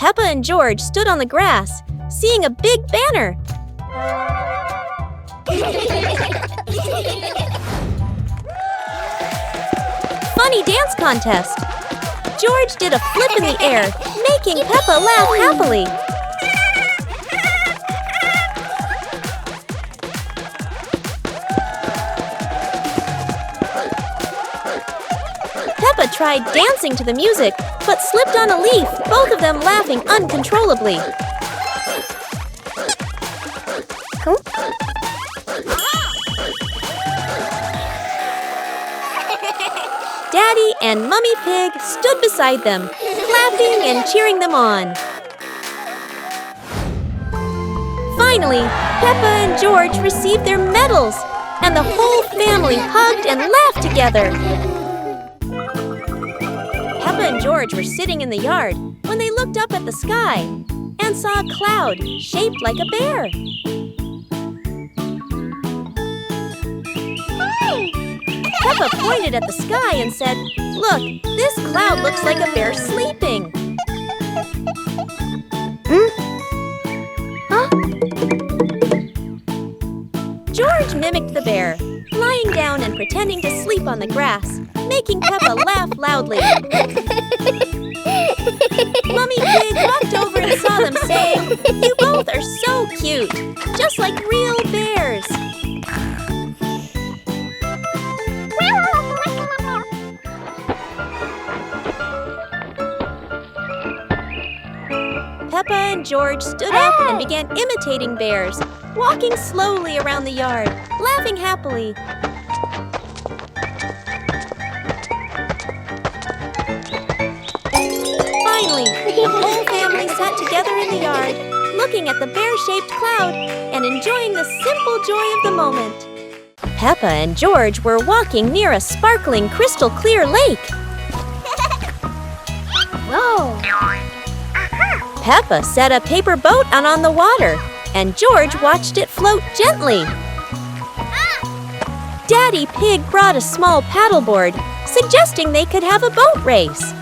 Peppa and George stood on the grass, seeing a big banner. Funny dance contest. George did a flip in the air, making Peppa laugh happily. Peppa tried dancing to the music, but slipped on a leaf, both of them laughing uncontrollably. Daddy and Mummy Pig stood beside them, clapping and cheering them on. Finally, Peppa and George received their medals, and the whole family hugged and laughed together. Peppa and George were sitting in the yard when they looked up at the sky and saw a cloud shaped like a bear. Peppa pointed at the sky and said, "Look, this cloud looks like a bear sleeping." George mimicked the bear, lying down and pretending to sleep on the grass, making Peppa laugh loudly. Mummy Pig walked over and saw them, saying, "You both are so cute, just like real bears." Peppa and George stood up and began imitating bears, walking slowly around the yard, laughing happily. Finally, the whole family sat together in the yard, looking at the bear-shaped cloud and enjoying the simple joy of the moment. Peppa and George were walking near a sparkling, crystal-clear lake. Whoa! Peppa set a paper boat out on the water, and George watched it float gently. Daddy Pig brought a small paddleboard, suggesting they could have a boat race.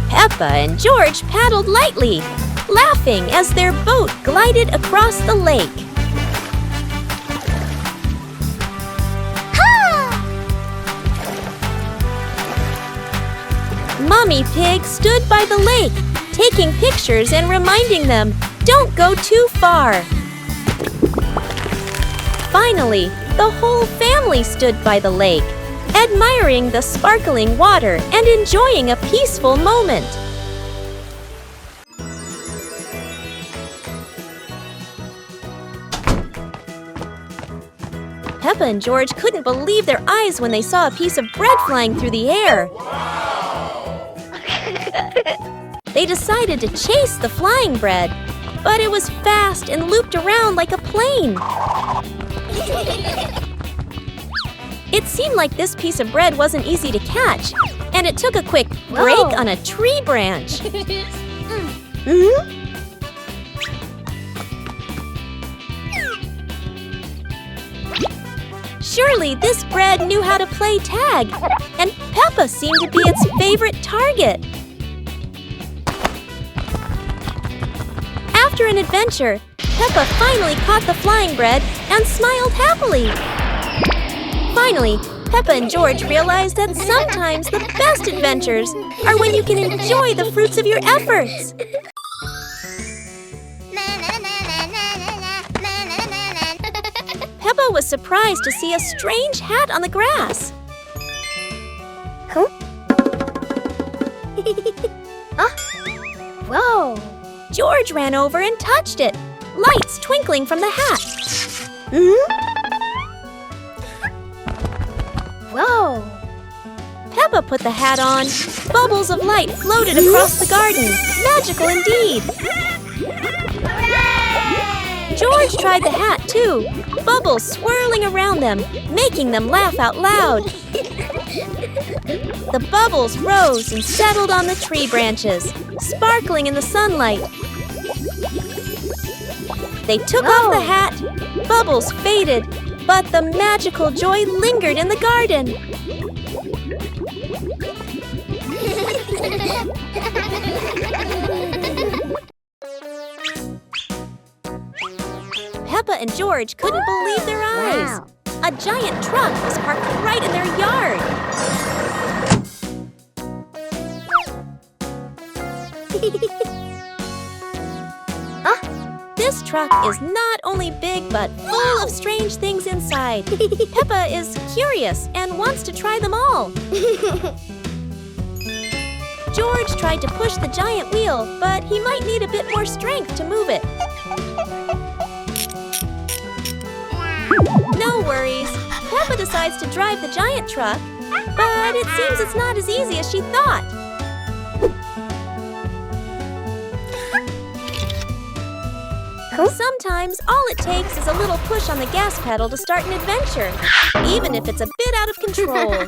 Peppa and George paddled lightly, laughing as their boat glided across the lake. Mummy Pig stood by the lake, taking pictures and reminding them, "Don't go too far." Finally, the whole family stood by the lake, admiring the sparkling water and enjoying a peaceful moment. Peppa and George couldn't believe their eyes when they saw a piece of bread flying through the air. They decided to chase the flying bread, but it was fast and looped around like a plane. It seemed like this piece of bread wasn't easy to catch, and it took a quick break on a tree branch. Surely this bread knew how to play tag, and Peppa seemed to be its favorite target. After an adventure, Peppa finally caught the flying bread and smiled happily. Finally, Peppa and George realized that sometimes the best adventures are when you can enjoy the fruits of your efforts. Peppa was surprised to see a strange hat on the grass. Whoa! George ran over and touched it, lights twinkling from the hat. Whoa! Peppa put the hat on. Bubbles of light floated across the garden. Magical indeed. George tried the hat too, bubbles swirling around them, making them laugh out loud. The bubbles rose and settled on the tree branches, sparkling in the sunlight. They took off the hat, bubbles faded, But the magical joy lingered in the garden. Peppa and George couldn't believe their eyes. Wow. A giant truck was parked right in their yard. This truck is not only big but full of strange things inside. Peppa is curious and wants to try them all. George tried to push the giant wheel, but he might need a bit more strength to move it. No worries. Peppa decides to drive the giant truck, but it seems it's not as easy as she thought. Sometimes all it takes is a little push on the gas pedal to start an adventure, even if it's a bit out of control.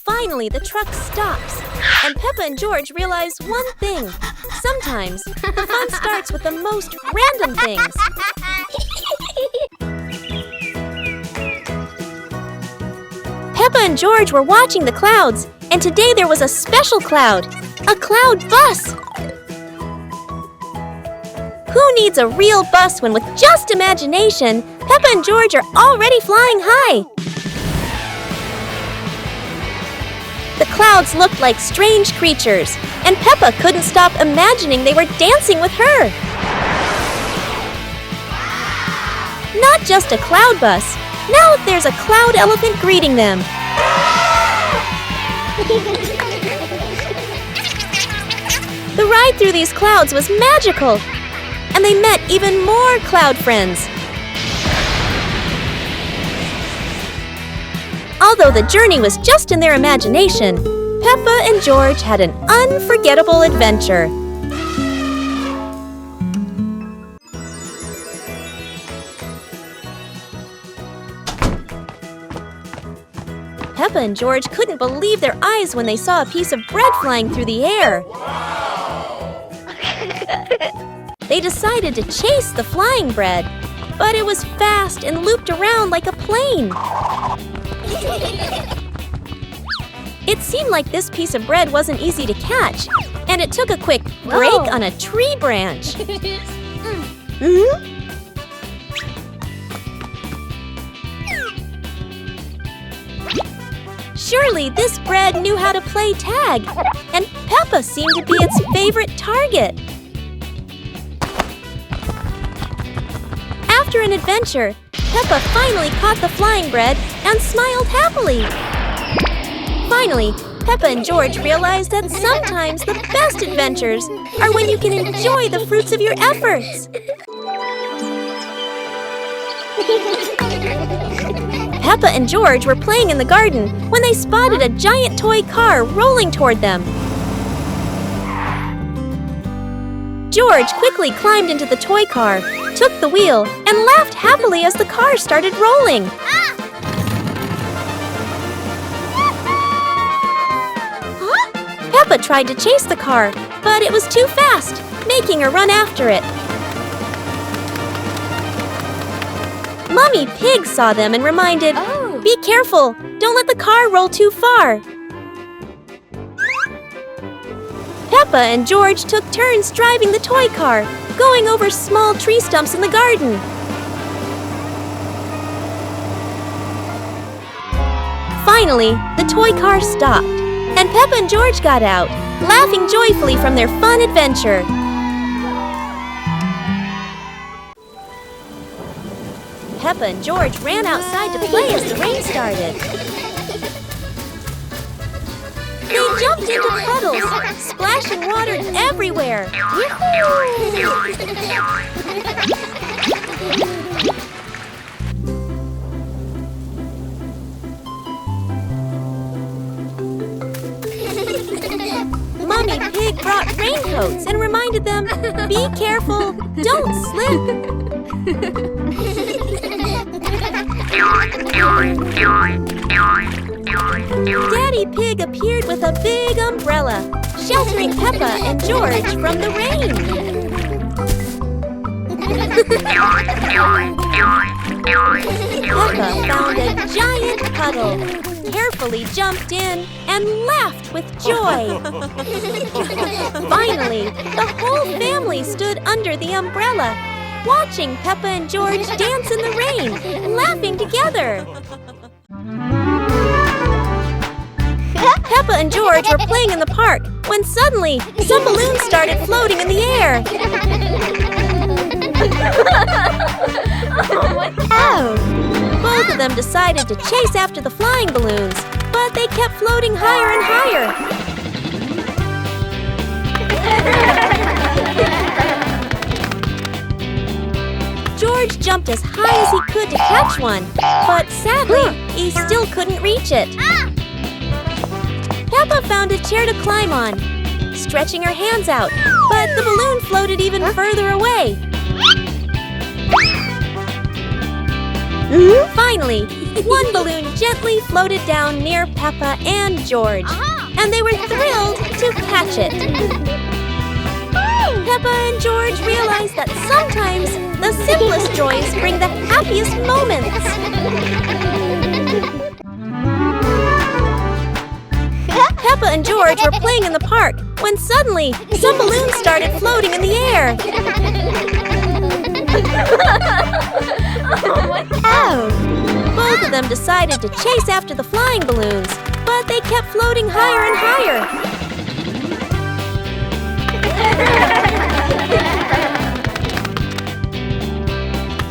Finally, the truck stops, and Peppa and George realize one thing. Sometimes the fun starts with the most random things. Peppa and George were watching the clouds, and today there was a special cloud, a cloud bus. Who needs a real bus when with just imagination, Peppa and George are already flying high? The clouds looked like strange creatures, and Peppa couldn't stop imagining they were dancing with her. Not just a cloud bus. Now there's a cloud elephant greeting them. The ride through these clouds was magical, and they met even more cloud friends. Although the journey was just in their imagination, Peppa and George had an unforgettable adventure. Peppa and George couldn't believe their eyes when they saw a piece of bread flying through the air. They decided to chase the flying bread, but it was fast and looped around like a plane. It seemed like this piece of bread wasn't easy to catch, and it took a quick break on a tree branch. Surely this bread knew how to play tag, and Peppa seemed to be its favorite target. After an adventure, Peppa finally caught the flying bread and smiled happily. Finally, Peppa and George realized that sometimes the best adventures are when you can enjoy the fruits of your efforts. Peppa and George were playing in the garden when they spotted a giant toy car rolling toward them. George quickly climbed into the toy car, took the wheel, and laughed happily as the car started rolling. Peppa tried to chase the car, but it was too fast, making her run after it. Mummy Pig saw them and reminded, "Be careful, don't let the car roll too far." Peppa and George took turns driving the toy car, going over small tree stumps in the garden. Finally, the toy car stopped, and Peppa and George got out, laughing joyfully from their fun adventure. Peppa and George ran outside to play as the rain started. They jumped into puddles, splashing water everywhere. Mummy Pig brought raincoats and reminded them, "Be careful, don't slip." Daddy Pig appeared with a big umbrella, sheltering Peppa and George from the rain. Peppa found a giant puddle, carefully jumped in, and laughed with joy. Finally, the whole family stood under the umbrella, watching Peppa and George dance in the rain, laughing together. Peppa and George were playing in the park when suddenly some balloons started floating in the air. Oh! Both of them decided to chase after the flying balloons, but they kept floating higher and higher. George jumped as high as he could to catch one, but sadly, he still couldn't reach it. Peppa found a chair to climb on, stretching her hands out, but the balloon floated even further away. Finally, one balloon gently floated down near Peppa and George, and they were thrilled to catch it. Peppa and George realized that sometimes the simplest joys bring the happiest moments. Peppa and George were playing in the park when suddenly some balloons started floating in the air. Oh! Both of them decided to chase after the flying balloons, but they kept floating higher and higher.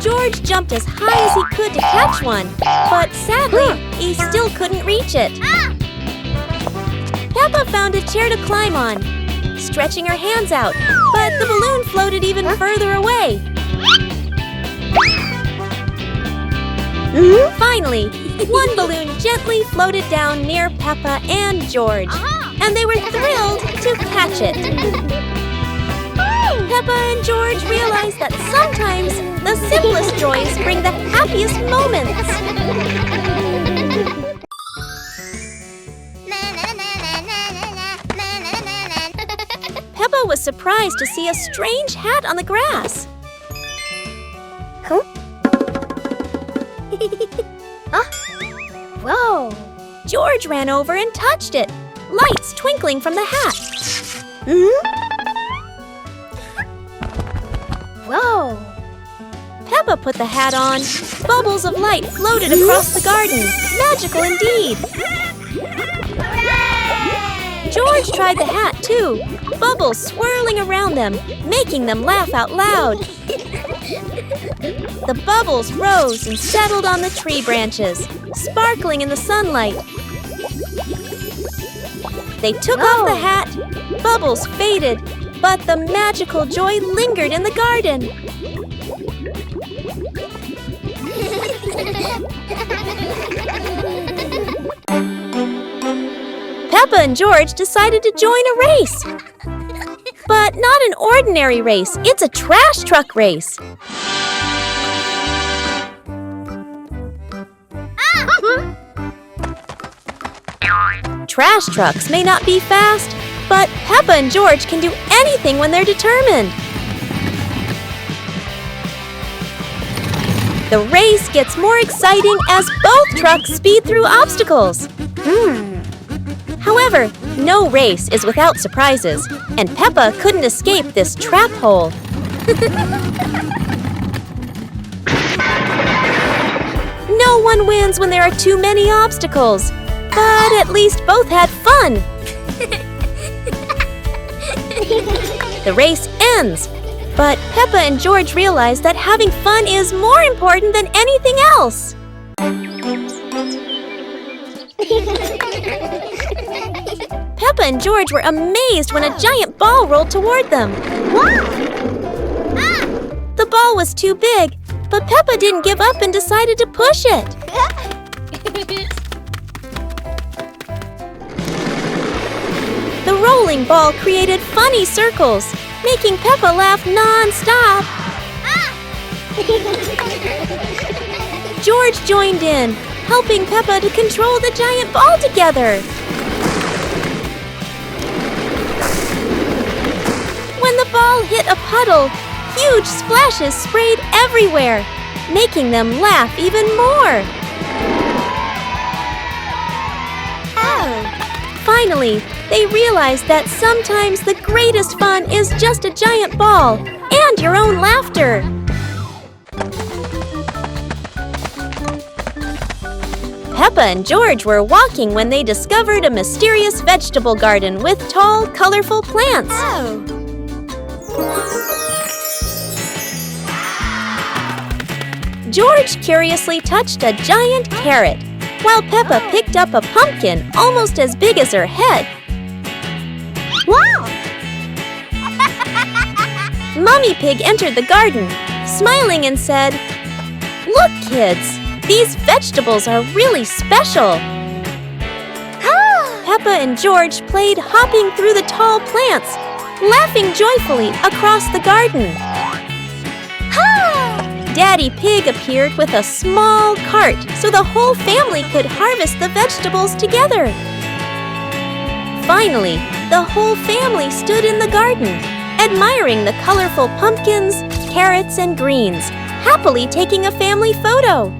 George jumped as high as he could to catch one, but sadly, he still couldn't reach it. Peppa found a chair to climb on, stretching her hands out, but the balloon floated even further away. Finally, one balloon gently floated down near Peppa and George, and they were thrilled to catch it. Peppa and George realized that sometimes the simplest joys bring the happiest moments. Peppa was surprised to see a strange hat on the grass. Whoa! George ran over and touched it, lights twinkling from the hat. Whoa! Peppa put the hat on. Bubbles of light floated across the garden. Magical indeed. George tried the hat too, bubbles swirling around them, making them laugh out loud. The bubbles rose and settled on the tree branches, sparkling in the sunlight. They took off the hat, bubbles faded, but the magical joy lingered in the garden. Peppa and George decided to join a race. But not an ordinary race, it's a trash truck race. Trash trucks may not be fast, but Peppa and George can do anything when they're determined. The race gets more exciting as both trucks speed through obstacles. However, no race is without surprises, and Peppa couldn't escape this trap hole. No one wins when there are too many obstacles, but at least both had fun. The race ends, but Peppa and George realize that having fun is more important than anything else. Peppa and George were amazed when a giant ball rolled toward them. The ball was too big, but Peppa didn't give up and decided to push it. The rolling ball created funny circles, making Peppa laugh non-stop. George joined in, helping Peppa to control the giant ball together. When the ball hit a puddle, huge splashes sprayed everywhere, making them laugh even more. Finally, they realized that sometimes the greatest fun is just a giant ball and your own laughter. Peppa and George were walking when they discovered a mysterious vegetable garden with tall, colorful plants. George curiously touched a giant carrot, while Peppa picked up a pumpkin almost as big as her head. Wow! Mummy Pig entered the garden, smiling and said, "Look, kids, these vegetables are really special." Peppa and George played hopping through the tall plants, laughing joyfully across the garden. Daddy Pig appeared with a small cart so the whole family could harvest the vegetables together. Finally, the whole family stood in the garden, admiring the colorful pumpkins, carrots, and greens, happily taking a family photo.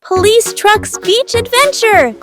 Police Truck's Beach Adventure!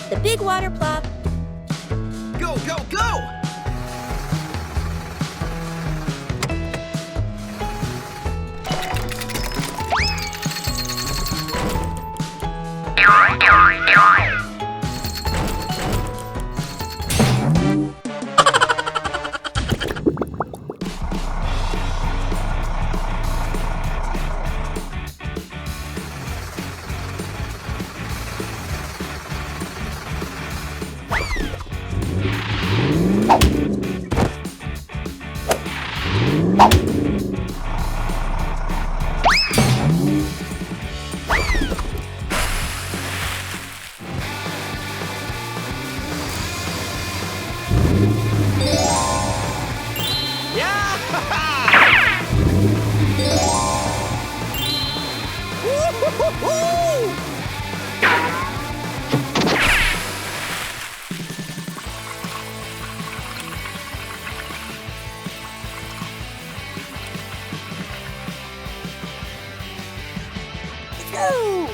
The big water plop. Go, go, go! Go!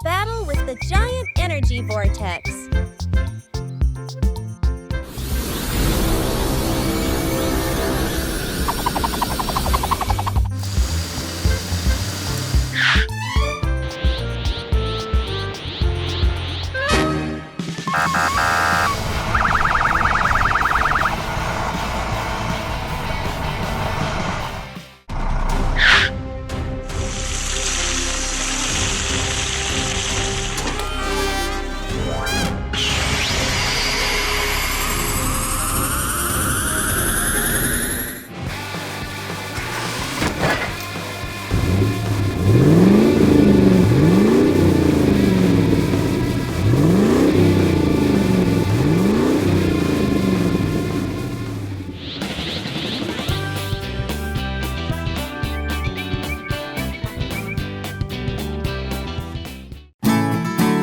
Battle with the giant energy vortex.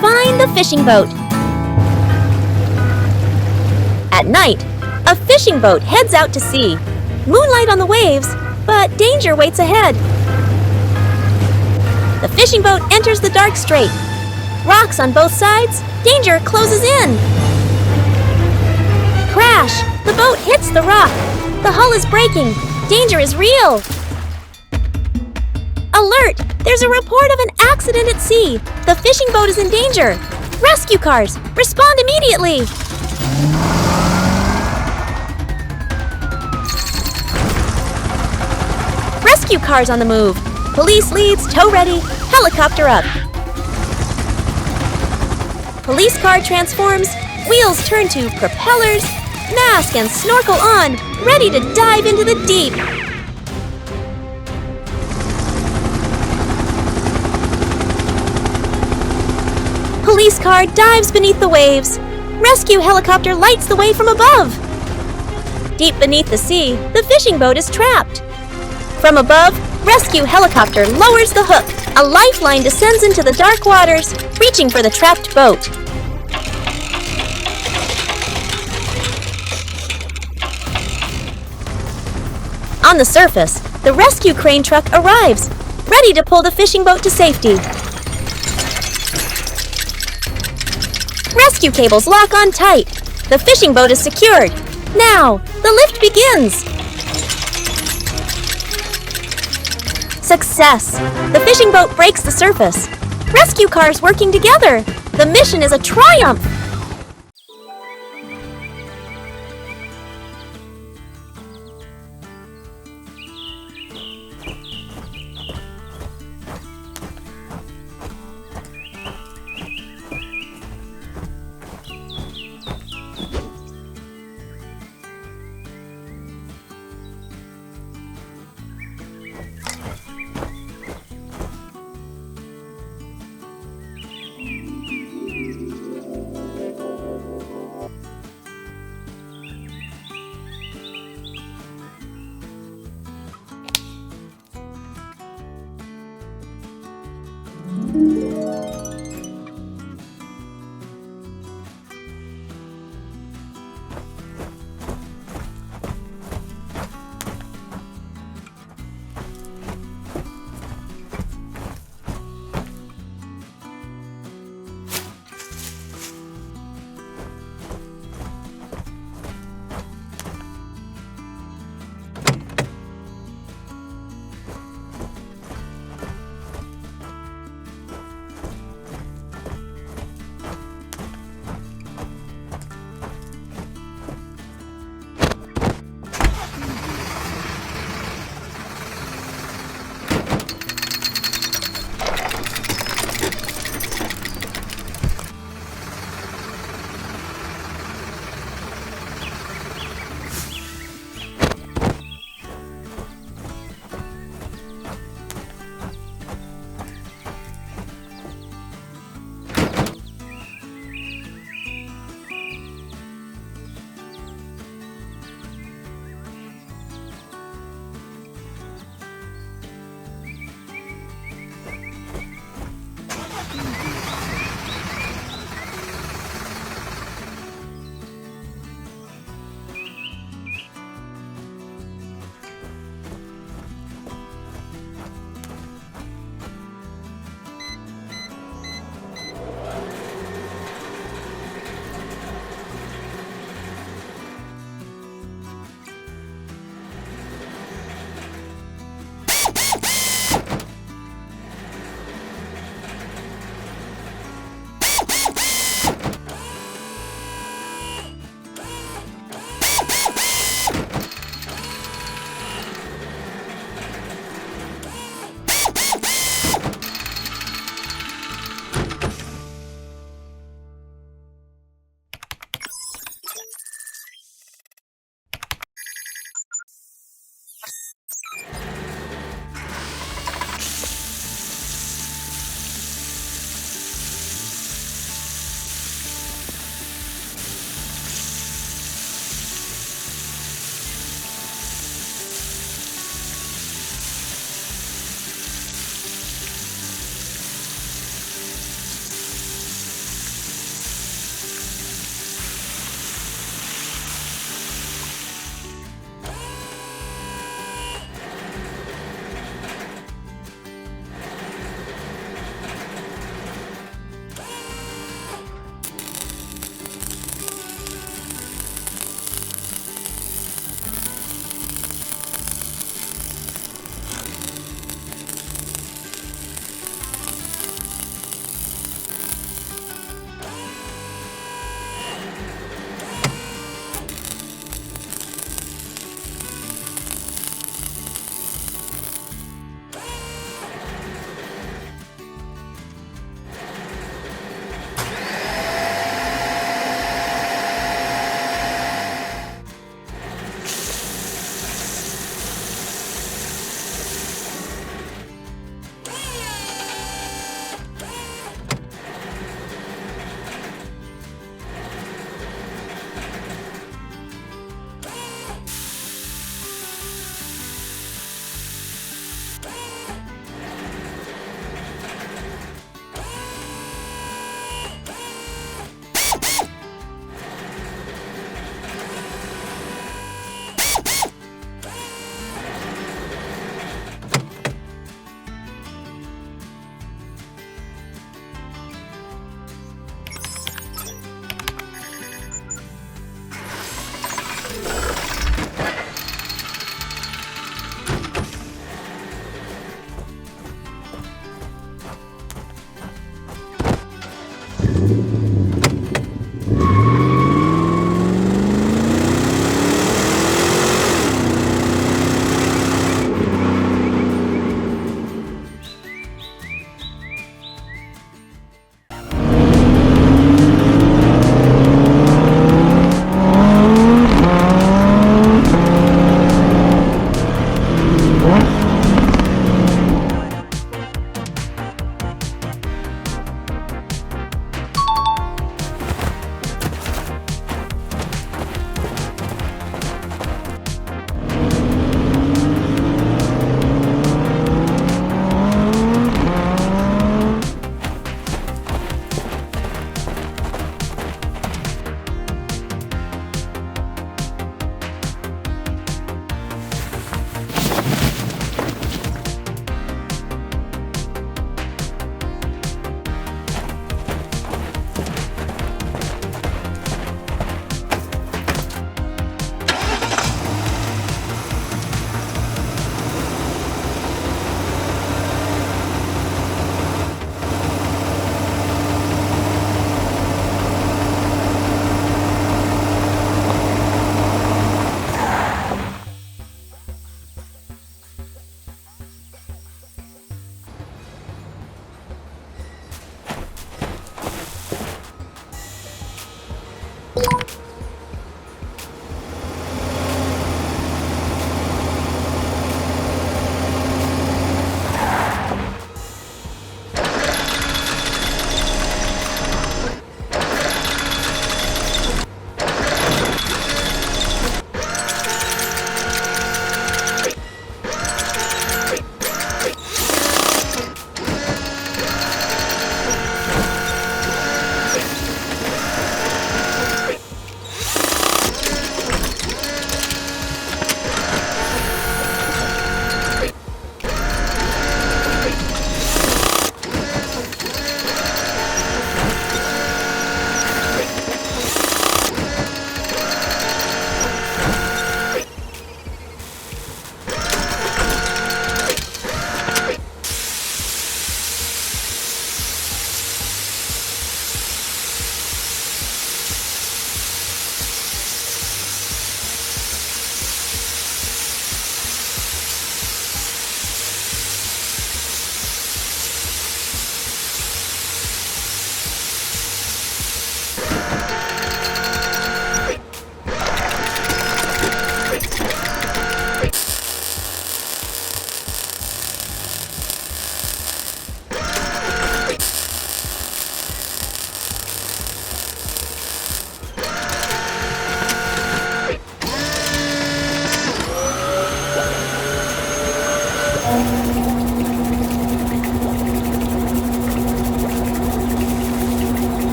Find the fishing boat. At night, a fishing boat heads out to sea. Moonlight on the waves, but danger waits ahead. The fishing boat enters the dark strait. Rocks on both sides, danger closes in. Crash! The boat hits the rock. The hull is breaking. Danger is real. Alert! There's a report of an accident at sea. The fishing boat is in danger. Rescue cars, respond immediately. Rescue cars on the move. Police leads, tow ready, helicopter up. Police car transforms, wheels turn to propellers, mask and snorkel on, ready to dive into the deep. Police car dives beneath the waves. Rescue helicopter lights the way from above. Deep beneath the sea, the fishing boat is trapped. From above, rescue helicopter lowers the hook. A lifeline descends into the dark waters, reaching for the trapped boat. On the surface, the rescue crane truck arrives, ready to pull the fishing boat to safety. Rescue cables lock on tight. The fishing boat is secured. Now, the lift begins. Success! The fishing boat breaks the surface. Rescue cars working together. The mission is a triumph.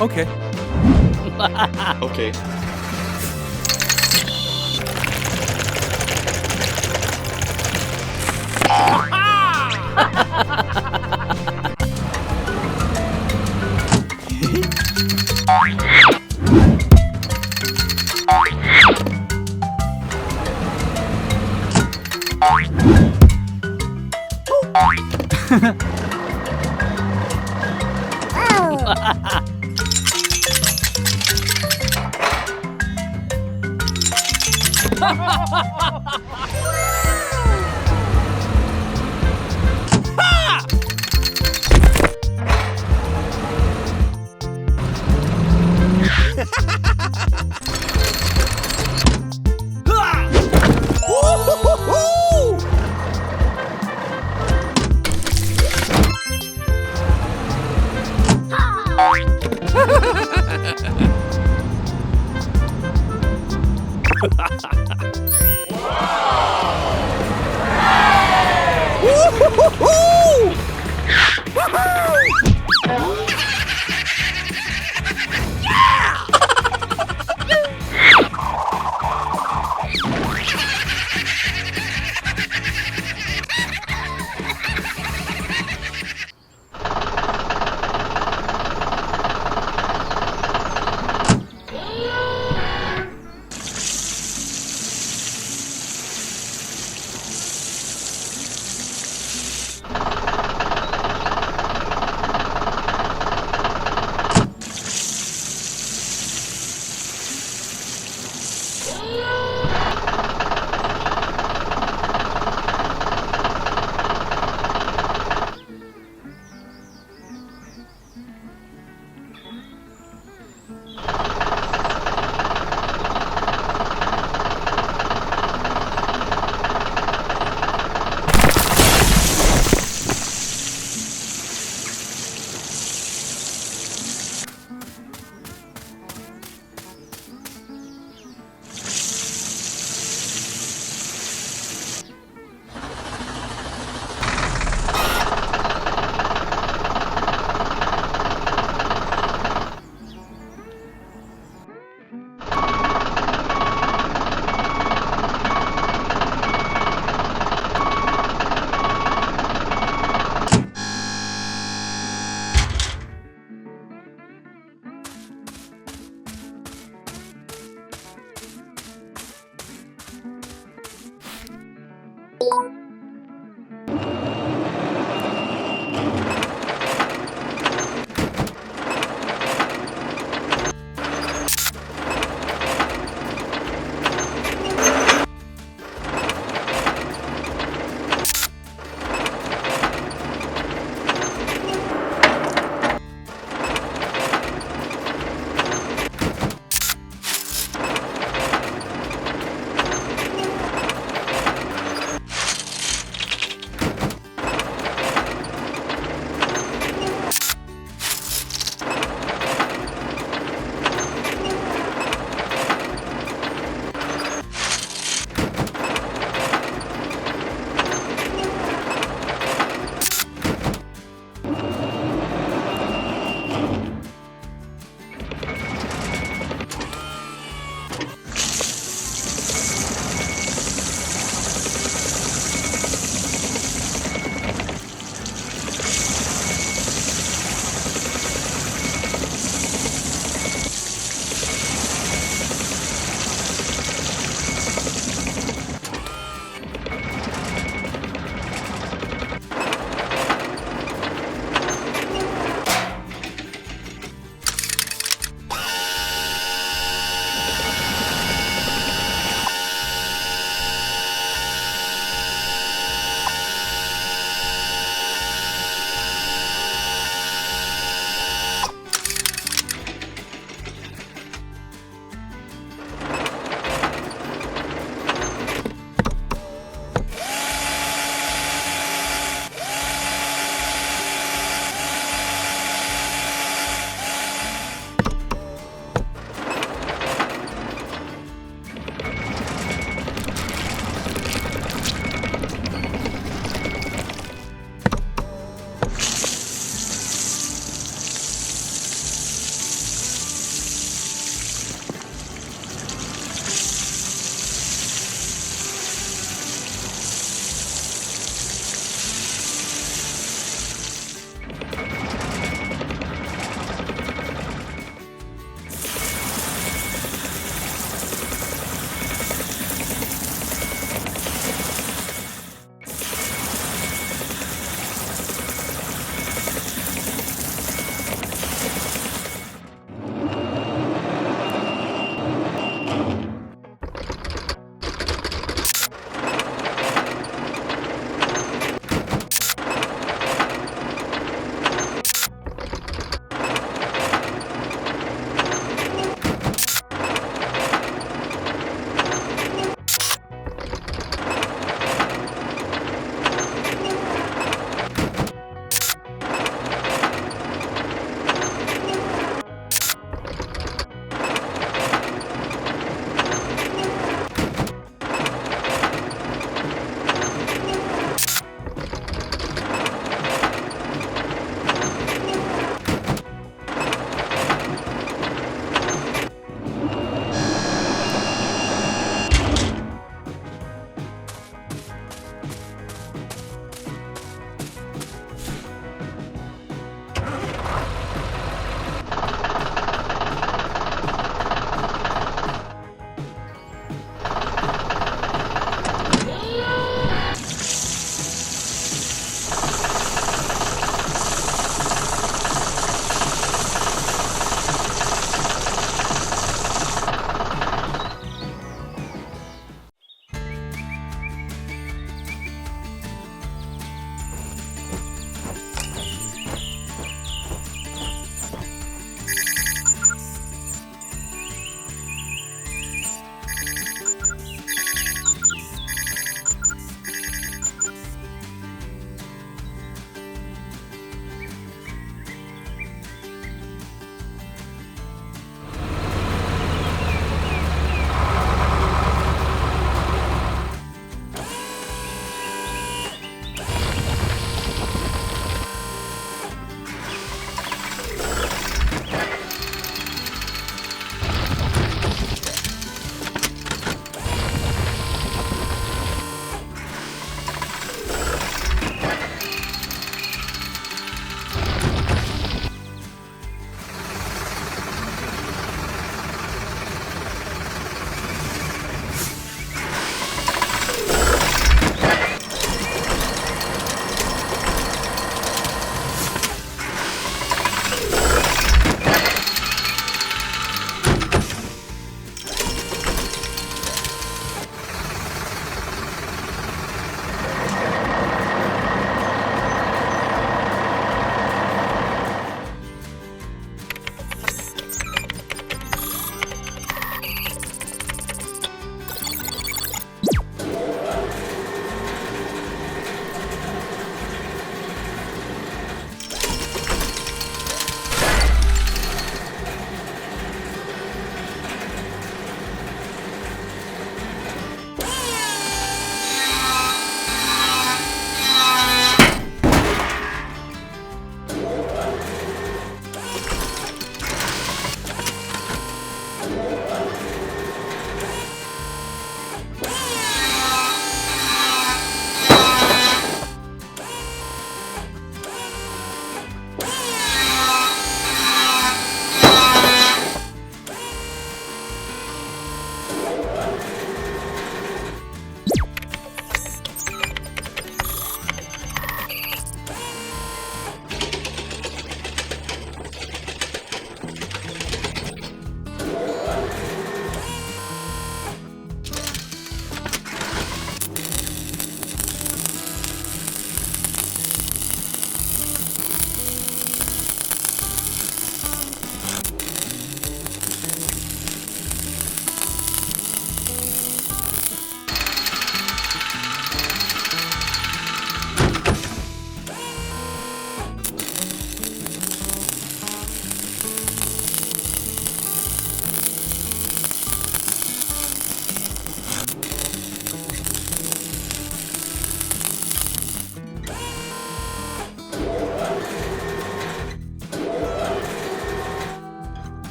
Okay. Okay.